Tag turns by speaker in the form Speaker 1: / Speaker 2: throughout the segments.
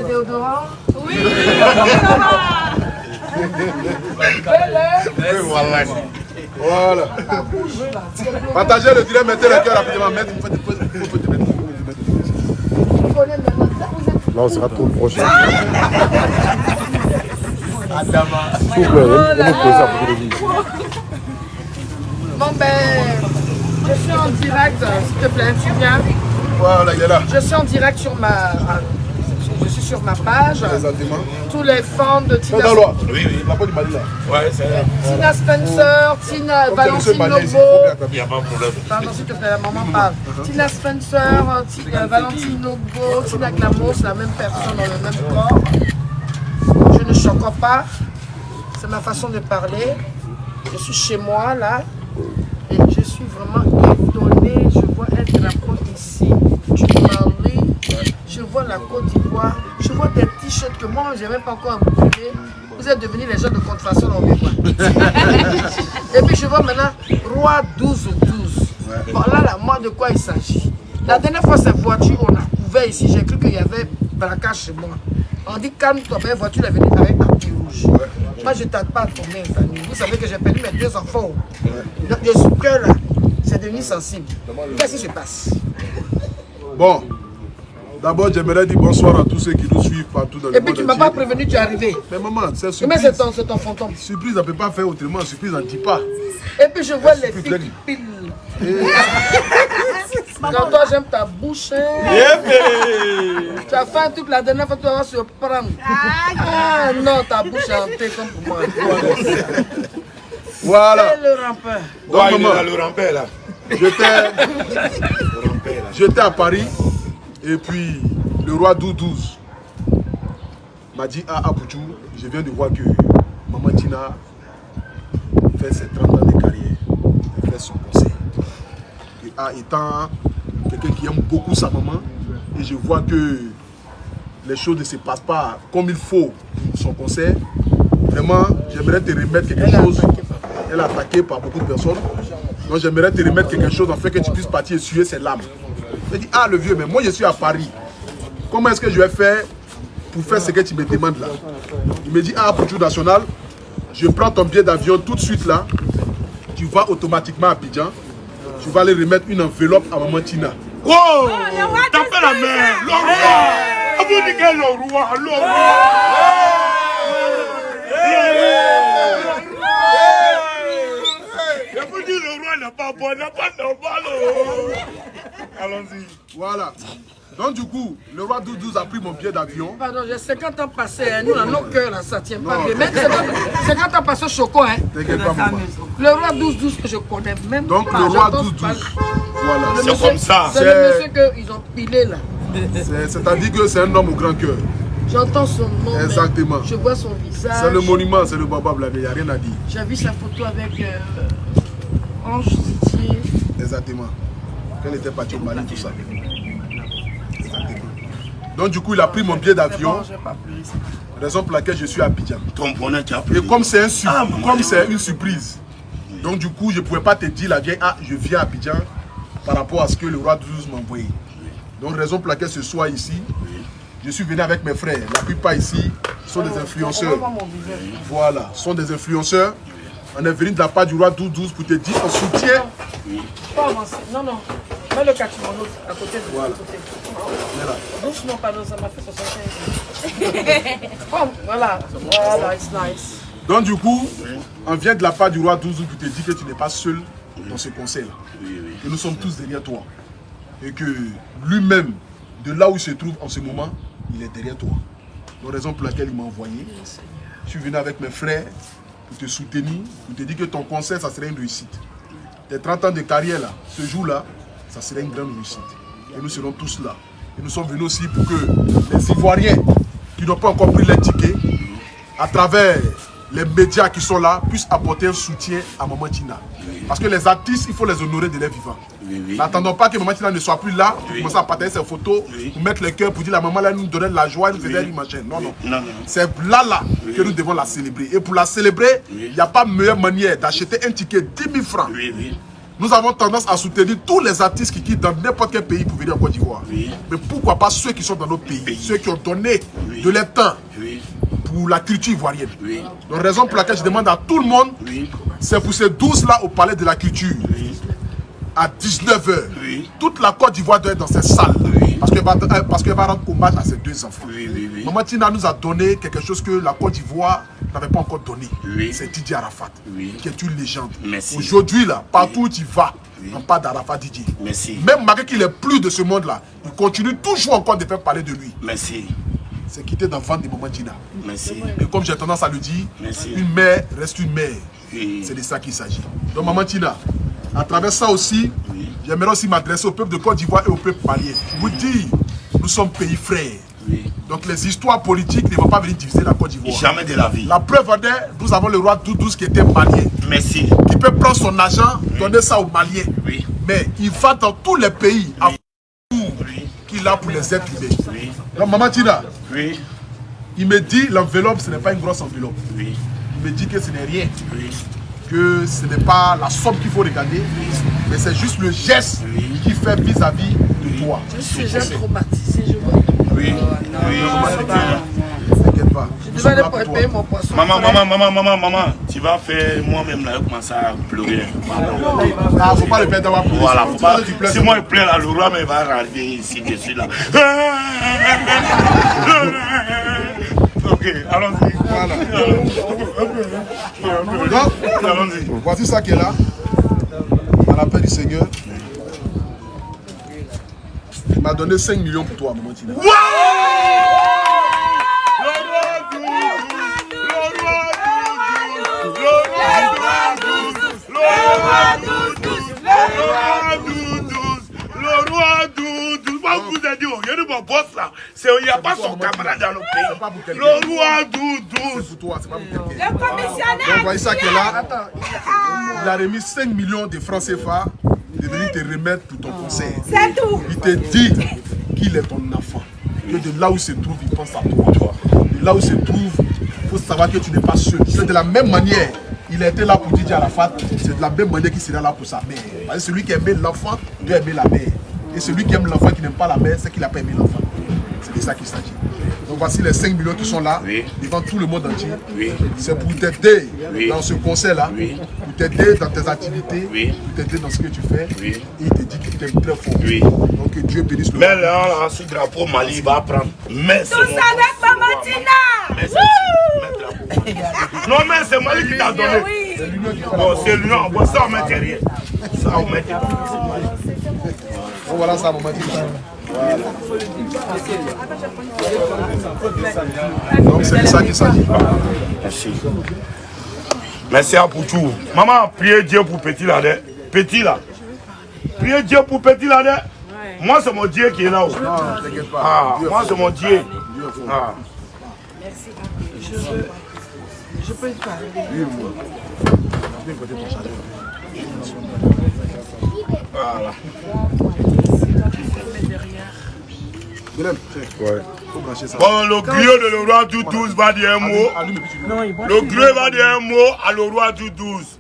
Speaker 1: Déodorant? Oui.
Speaker 2: Voilà. Partagez le direct, mettez le cœur rapidement.
Speaker 3: Là, on sera trop proche.
Speaker 1: S'il vous plaît, bon ben, je suis en direct, s'il te plaît, tu viens.
Speaker 2: Voilà, il est là.
Speaker 1: Je suis en direct sur ma... Je suis sur ma page.
Speaker 2: Exactement.
Speaker 1: Tous les fans de Tina...
Speaker 2: Oui, oui. La bonne Mali là.
Speaker 4: Ouais, c'est là.
Speaker 1: Tina Spencer, Tina Valentine Nobo.
Speaker 4: Il n'y a pas de problème.
Speaker 1: Pardon, s'il te plaît, la maman parle. Tina Spencer, Valentine Nobo, Tina Glamour, c'est la même personne dans le même corps. Je ne choque pas. C'est ma façon de parler. Je suis chez moi là. Et je suis vraiment étonnée. Je vois un drapeau ici du Mali. Je vois la Côte d'Ivoire. Je vois des t-shirts que moi, je n'ai même pas encore bouclé. Vous êtes devenus les gens de contrefaçon dans le Et puis je vois maintenant Roi 12 12. Bon là, moi de quoi il s'agit? La dernière fois, ces voitures, on a ouvert ici. J'ai cru qu'il y avait braquage chez moi. On dit calme-toi, mais la voiture est venue avec un tapis rouge. Moi, je ne tente pas à tourner, famille. Vous savez que j'ai perdu mes 2 enfants. Donc, je suis que là. C'est devenu sensible. Qu'est-ce qui se passe?
Speaker 2: Bon, d'abord, j'aimerais dire bonsoir à tous ceux qui nous suivent partout dans le monde.
Speaker 1: Et puis, tu ne m'as pas prévenu, tu es arrivé.
Speaker 2: Mais maman, c'est surprise.
Speaker 1: Mais c'est ton fantôme.
Speaker 2: Surprise, on ne peut pas faire autrement. Surprise, on ne dit pas.
Speaker 1: Et puis, je vois les filles qui pilent. Quand toi, j'aime ta bouche. Tu as fait un truc la dernière fois, tu vas se prendre. Ah non, ta bouche est hantée comme pour moi.
Speaker 2: Voilà.
Speaker 1: Et le rampeur.
Speaker 2: Donc, maman,
Speaker 4: le rampeur là.
Speaker 2: J'étais à Paris et puis le roi 12 m'a dit à Abuju, je viens de voir que Maman Tina fait ses 30 ans de carrière, elle fait son conseil. Et étant quelqu'un qui aime beaucoup sa maman, et je vois que les choses ne se passent pas comme il faut pour son concert, vraiment j'aimerais te remettre quelque chose. Elle est attaquée par beaucoup de personnes. Donc j'aimerais te remettre quelque chose afin que tu puisses partir et essuyer ses larmes. Je dis, ah le vieux, mais moi je suis à Paris. Comment est-ce que je vais faire pour faire ce que tu me demandes là? Il me dit, ah pour Tour National, je prends ton billet d'avion tout de suite là. Tu vas automatiquement à Abidjan. Tu vas aller remettre une enveloppe à Maman Tina.
Speaker 4: Oh, t'as fait la main. Le roi. Vous dites que le roi. Le roi. Je vous dis, le roi n'est pas bon, n'est pas normal. Allons-y.
Speaker 2: Voilà. Donc du coup, le roi 12 a pris mon billet d'avion.
Speaker 1: Pardon, j'ai 50 ans passés, hein. Nous dans nos cœurs là, ça tient pas bien. Même 50 ans passés au Choco, hein.
Speaker 2: T'inquiète pas, maman.
Speaker 1: Le roi 12 que je connais même pas.
Speaker 2: Donc le roi 12, voilà.
Speaker 4: C'est comme ça.
Speaker 1: C'est le monsieur qu'ils ont pilé là.
Speaker 2: C'est-à-dire que c'est un homme au grand cœur.
Speaker 1: J'entends son nom.
Speaker 2: Exactement.
Speaker 1: Je vois son visage.
Speaker 2: C'est le monument, c'est le Baba Blabé, il n'y a rien à dire.
Speaker 1: J'ai vu sa photo avec Ange Titier.
Speaker 2: Exactement. Qu'elle était partie au Mali, tout ça. Donc du coup, il a pris mon billet d'avion, raison pour laquelle je suis à Abidjan.
Speaker 4: Ton bonheur, tu as pris.
Speaker 2: Et comme c'est une surprise, donc du coup, je ne pouvais pas te dire la vieille, ah, je viens à Abidjan par rapport à ce que le roi 12 m'a envoyé. Donc raison pour laquelle ce soir ici, je suis venu avec mes frères. La plupart ici sont des influenceurs. Voilà, sont des influenceurs. On est venu de la part du roi 12 pour te dire, on soutient.
Speaker 1: Pas avancer, non, non. Mets le kimono à côté de
Speaker 2: Voilà.
Speaker 1: Doucement, pardon, ça m'a fait 75. Bon, voilà, voilà, it's nice.
Speaker 2: Donc du coup, on vient de la part du roi 12 pour te dire que tu n'es pas seul dans ce conseil-là. Que nous sommes tous derrière toi. Et que lui-même, de là où il se trouve en ce moment, il est derrière toi. La raison pour laquelle il m'a envoyé. Je suis venu avec mes frères pour te soutenir, pour te dire que ton conseil, ça serait une réussite. Tes 30 ans de carrière, là, ce jour-là, ça serait une grande réussite. Et nous serons tous là. Et nous sommes venus aussi pour que les Ivoiriens qui n'ont pas encore pris les tickets, à travers les médias qui sont là, puissent apporter un soutien à Maman Tina. Parce que les artistes, il faut les honorer de leur vivant. N'attendons pas que Maman Tina ne soit plus là, pour commencer à partager ses photos, pour mettre le cœur, pour dire la maman là nous donnait de la joie, elle nous faisait l'imagine. Non, non. C'est là que nous devons la célébrer. Et pour la célébrer, il n'y a pas meilleure manière d'acheter un ticket 10 000 francs. nous avons tendance à soutenir tous les artistes qui quittent dans n'importe quel pays pour venir en Côte d'Ivoire. Oui. Mais pourquoi pas ceux qui sont dans nos pays, ceux qui ont donné de leur temps pour la culture ivoirienne. Oui. Donc, raison pour laquelle je demande à tout le monde, c'est pour ces 12 là au Palais de la Culture, à 19 h. Toute la Côte d'Ivoire doit être dans cette salle. Parce qu'elle va rendre hommage à ses deux enfants. Maman Tina nous a donné quelque chose que la Côte d'Ivoire n'avait pas encore donné. C'est Didier Arafat, qui est une légende. Aujourd'hui, là, partout où tu vas, on parle d'Arafat Didier. Même malgré qu'il est plus de ce monde-là, il continue toujours encore de faire parler de lui. C'est quitter dans le ventre de Maman Tina. Et comme j'ai tendance à le dire, une mère reste une mère. C'est de ça qu'il s'agit. Donc Maman Tina, à travers ça aussi, j'aimerais aussi m'adresser au peuple de Côte d'Ivoire et au peuple malien. Je vous dis, nous sommes pays frères. Donc les histoires politiques ne vont pas venir diviser la Côte d'Ivoire. Jamais de la vie. La preuve en est, nous avons le roi Doudous qui était malien. Qui peut prendre son argent, donner ça aux Maliens. Mais il va dans tous les pays à qu'il a pour les êtres humains. Donc Maman Tina, il me dit l'enveloppe, ce n'est pas une grosse enveloppe. Il me dit que ce n'est rien. Que ce n'est pas la somme qu'il faut regarder, mais c'est juste le geste qui fait vis-à-vis de toi.
Speaker 1: Je suis déjà traumatisé, je vois.
Speaker 2: T'inquiète pas.
Speaker 1: Je devais aller pour payer mon poisson.
Speaker 4: Maman, tu vas faire moi-même là, je commence à pleurer.
Speaker 2: Ah, faut pas le faire d'avoir pleuré.
Speaker 4: Voilà, faut pas. Si moi je pleure là, le roi me va arriver ici, je suis là. Ok, allons-y.
Speaker 2: Voilà. Donc, voici ça qui est là. À la paix du Seigneur. Il m'a donné 5 millions pour toi, Maman Tina.
Speaker 4: Le roi Doudous, moi vous ai dit, regardez mon boss là, il n'y a pas son camarade dans le pays. Le roi Doudous.
Speaker 2: C'est pour toi, c'est pas pour quelqu'un. Le commissionnaire. Donc voyez ça qui est là. Il a remis 5 millions de francs CFA de venir te remettre pour ton concert. C'est tout. Il te dit qu'il est ton enfant. Que de là où il se trouve, il pense à toi. De là où il se trouve, il faut savoir que tu n'es pas seul. C'est de la même manière. Il était là pour Didier Arafat, c'est de la même manière qu'il sera là pour sa mère. Parce que celui qui aimait l'enfant doit aimer la mère. Et celui qui aime l'enfant qui n'aime pas la mère, c'est qu'il n'a pas aimé l'enfant. C'est de ça qu'il s'agit. Donc voici les 5 millions qui sont là, devant tout le monde entier. C'est pour t'aider dans ce concert-là, pour t'aider dans tes activités, pour t'aider dans ce que tu fais. Et il te dit qu'il t'aime très fort. Donc que Dieu bénisse le monde.
Speaker 4: Mais là, ce drapeau Mali, il va prendre. Mais
Speaker 3: tout ça avec Maman Tina.
Speaker 4: Non, mais c'est Mali qui t'a donné. Bon, c'est l'union. Bon, ça, on met rien. Ça, on met rien.
Speaker 2: Bon, voilà ça, Maman Tina. Voilà. Donc c'est de ça qu'il s'agit.
Speaker 4: Merci. Merci à pour tout. Maman, priez Dieu pour Petit là. Petit là. Priez Dieu pour Petit là. Moi, c'est mon Dieu qui est là.
Speaker 2: Non, t'inquiète pas.
Speaker 4: Ah, moi, c'est mon Dieu. Ah.
Speaker 1: Merci. Je peux te parler.
Speaker 4: Voilà.
Speaker 2: Ouais.
Speaker 4: Bon, le griot de le roi Doudous va dire un mot. Le griot va dire un mot à le roi Doudous.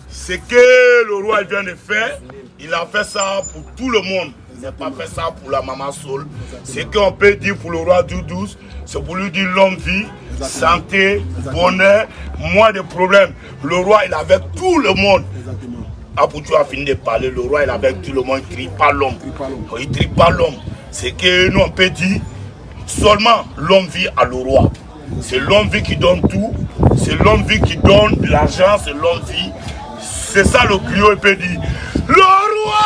Speaker 4: C'est que le roi vient de faire, il a fait ça pour tout le monde. Il n'a pas fait ça pour la maman Saul. C'est qu'on peut dire pour le roi Doudous, c'est pour lui dire longue vie, santé, bonheur, moins de problèmes. Le roi, il est avec tout le monde. Apoutou a fini de parler, le roi, il est avec tout le monde, il ne trie pas l'homme. Il ne trie pas l'homme. C'est que nous, on peut dire, seulement l'homme vit à le roi. C'est l'homme vie qui donne tout. C'est l'homme vie qui donne l'argent, c'est l'homme vie. C'est ça le griot, il peut dire. Le roi!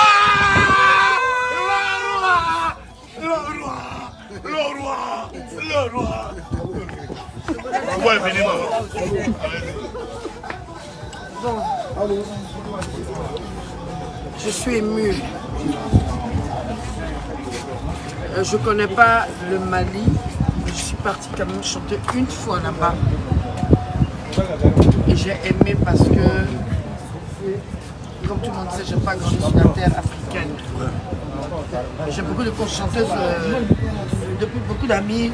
Speaker 4: Le roi! Le roi! Le roi! Le roi est venu, maman.
Speaker 1: Je suis émue. Je ne connais pas le Mali. Je suis partie quand même chanter une fois là-bas. Et j'ai aimé parce que, comme tout le monde sait, je n'ai pas grandi sur la terre africaine. J'ai beaucoup de chanteuses, depuis beaucoup d'amis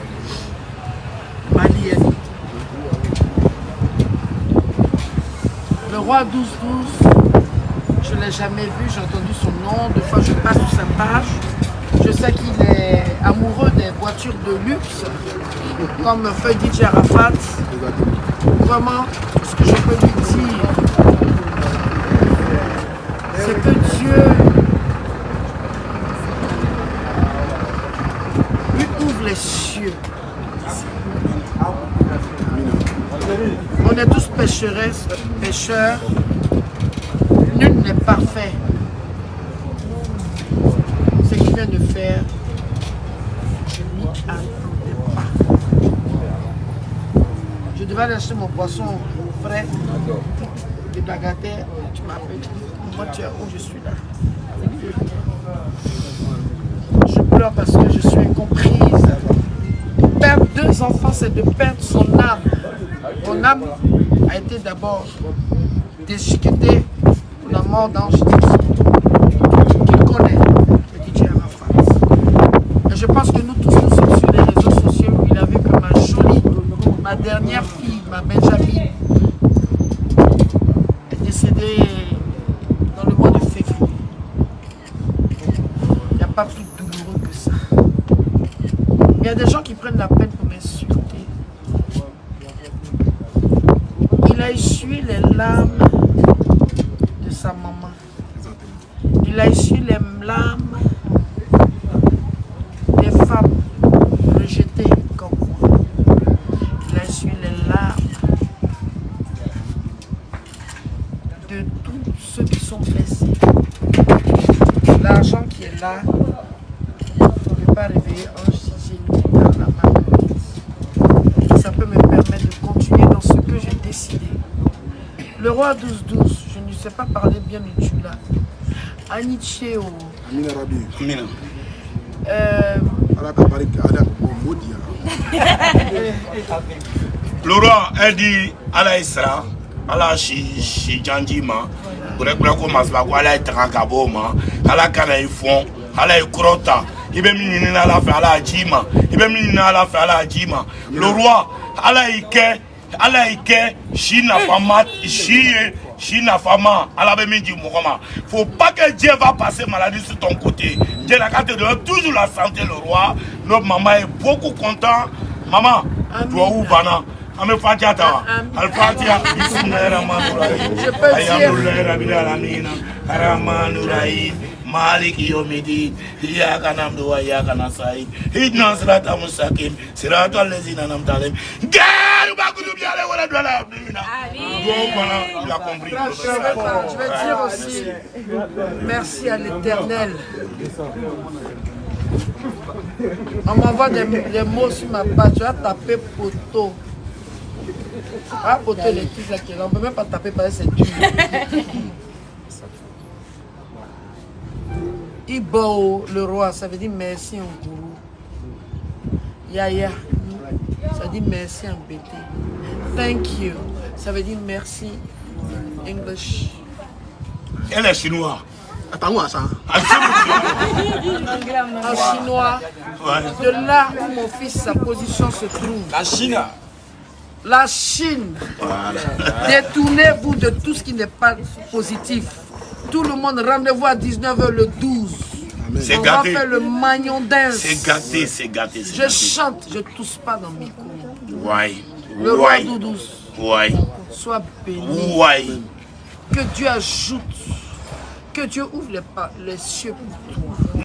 Speaker 1: maliennes. Le roi 12-12, Je ne l'ai jamais vu, j'ai entendu son nom. Deux fois, je passe sur sa page. Je sais qu'il est amoureux des voitures de luxe, comme fait DJ Arafat. Vraiment, ce que je peux lui dire, c'est que Dieu lui ouvre les cieux. On est tous pécheresses, pécheurs. Nul n'est parfait. Ce qu'il vient de faire, je n'y attendais pas. Je devais aller acheter mon poisson frais de bagatelle. Tu m'appelles, tu dis, moi tu es où je suis là. Je pleure parce que je suis incomprise. Perdre 2 enfants, c'est de perdre son âme. Mon âme a été d'abord déchiquetée pour la mort d'Ange qu'il connaît, le DJ Arafat. Et je pense que nous tous, nous sommes sur les réseaux sociaux où il a vu que ma jolie, ma dernière fille, ma Benjamin, est décédée dans le mois de février. Il n'y a pas plus douloureux que ça. Il y a des gens qui prennent la peine pour m'insulter. Il a essuyé les larmes de sa maman. Il a essuyé les larmes des femmes rejetées comme moi. Il a essuyé les larmes de tous ceux qui sont blessés. L'argent qui est là ne peut pas réveiller un génie dans la main. Ça peut me permettre de continuer dans ce que j'ai décidé. Le roi 12-12, je ne sais pas parler bien du Tula. Anicheo.
Speaker 2: Amina.
Speaker 4: Le roi a dit à la Isra, à la Chijandjima, pour que Masbako, à la Trakaboma, à la Kanaïfon, à la Krota, il va m'y à la faire à la Jima, il va m'y à la faire à la Jima. Le roi, à la Ike, China Fama, China Fama, à la Bémidi Moukoma. Faut pas que Dieu va passer maladie sur ton côté. Dieu n'a qu'à te donner toujours la santé, le roi. Notre maman est beaucoup content. Maman, toi où Bana? Ame Fatiata, Al-Fatia,
Speaker 1: Je peux
Speaker 4: dire. Malik Yomidi, Yakanamdua Yakanasai, Hidna Srata Musakim, Sirata Lesina Namtalem, Garubakubiale, voilà de la Bina. Il a compris.
Speaker 1: Je vais dire aussi merci à l'Éternel. On m'envoie des mots sur ma page, tu vas taper poteau. Ah, poteau électrique là qui est là, on ne peut même pas taper parce que c'est dur. Ibo, le roi, ça veut dire merci en gourou. Yaya, ça veut dire merci en bété. Thank you, ça veut dire merci English.
Speaker 4: Elle est chinoise.
Speaker 2: Attends-moi ça.
Speaker 1: En chinois, de là où mon fils, sa position se trouve.
Speaker 5: La Chine.
Speaker 1: La Chine. Détournez-vous de tout ce qui n'est pas positif. Tout le monde, rendez-vous à 19h le 12. On va faire le magnon dance.
Speaker 4: C'est gâté, c'est gâté.
Speaker 1: Je chante, je tousse pas dans le micro.
Speaker 4: Ouais.
Speaker 1: Le roi Doudous.
Speaker 4: Ouais.
Speaker 1: Sois béni.
Speaker 4: Ouais.
Speaker 1: Que Dieu ajoute. Que Dieu ouvre les cieux pour toi.